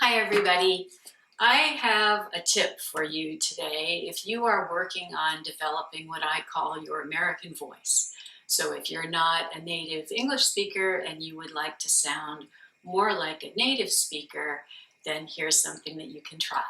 Hi everybody. I have a tip for you today if you are working on developing what I call your American voice. So if you're not a native English speaker and you would like to sound more like a native speaker, then here's something that you can try.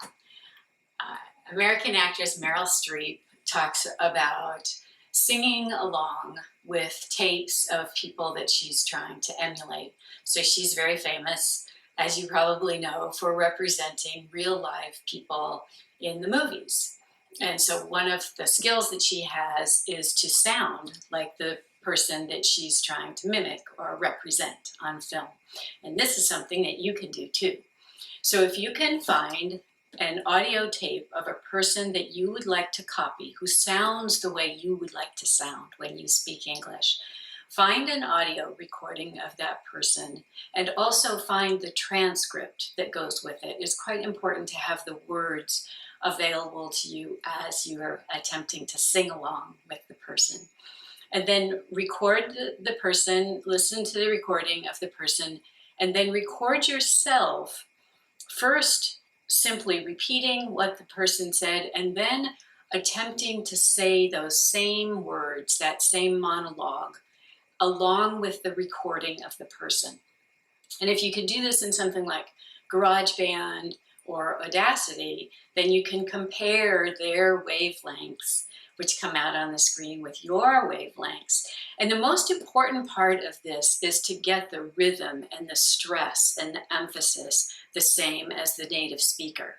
American actress Meryl Streep talks about singing along with tapes of people that she's trying to emulate. So she's very famous, as you probably know, for representing real life people in the movies. And so one of the skills that she has is to sound like the person that she's trying to mimic or represent on film. And this is something that you can do too. So if you can find an audio tape of a person that you would like to copy, who sounds the way you would like to sound when you speak English, find an audio recording of that person and also find the transcript that goes with it. It's quite important to have the words available to you as you're attempting to sing along with the person. And then record the person, listen to the recording of the person, and then record yourself first simply repeating what the person said and then attempting to say those same words, that same monologue, along with the recording of the person. And if you can do this in something like GarageBand or Audacity, then you can compare their wavelengths, which come out on the screen, with your wavelengths. And the most important part of this is to get the rhythm and the stress and the emphasis the same as the native speaker.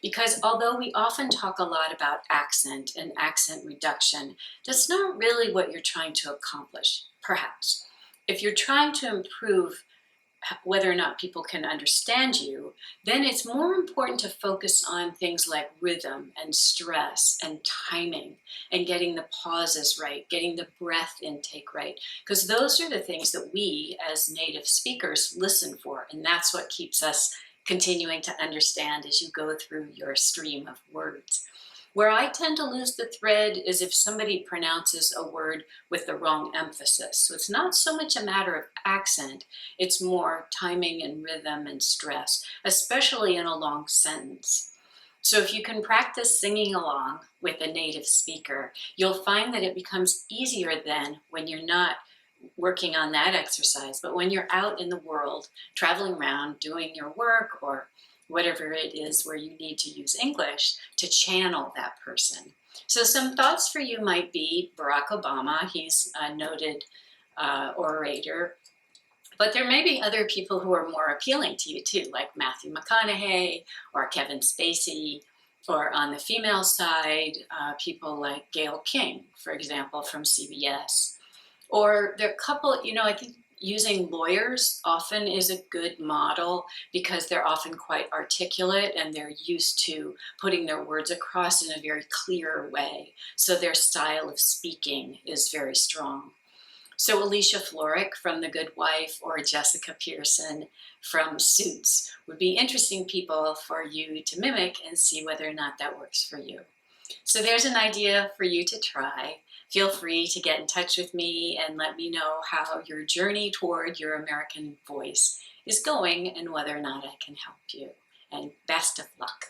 Because although we often talk a lot about accent and accent reduction, that's not really what you're trying to accomplish, perhaps. If you're trying to improve whether or not people can understand you, then it's more important to focus on things like rhythm and stress and timing and getting the pauses right, getting the breath intake right, because those are the things that we as native speakers listen for, and that's what keeps us continuing to understand as you go through your stream of words. Where I tend to lose the thread is if somebody pronounces a word with the wrong emphasis. So it's not so much a matter of accent, it's more timing and rhythm and stress, especially in a long sentence. So if you can practice singing along with a native speaker, you'll find that it becomes easier then when you're not working on that exercise, but when you're out in the world, traveling around, doing your work or whatever it is where you need to use English to channel that person. So some thoughts for you might be Barack Obama. He's a noted orator, but there may be other people who are more appealing to you too, like Matthew McConaughey or Kevin Spacey, or on the female side, people like Gayle King, for example, from CBS. Or there are a couple, I think using lawyers often is a good model because they're often quite articulate and they're used to putting their words across in a very clear way. So their style of speaking is very strong. So Alicia Florrick from The Good Wife or Jessica Pearson from Suits would be interesting people for you to mimic and see whether or not that works for you. So there's an idea for you to try. Feel free to get in touch with me and let me know how your journey toward your American voice is going and whether or not I can help you. And best of luck.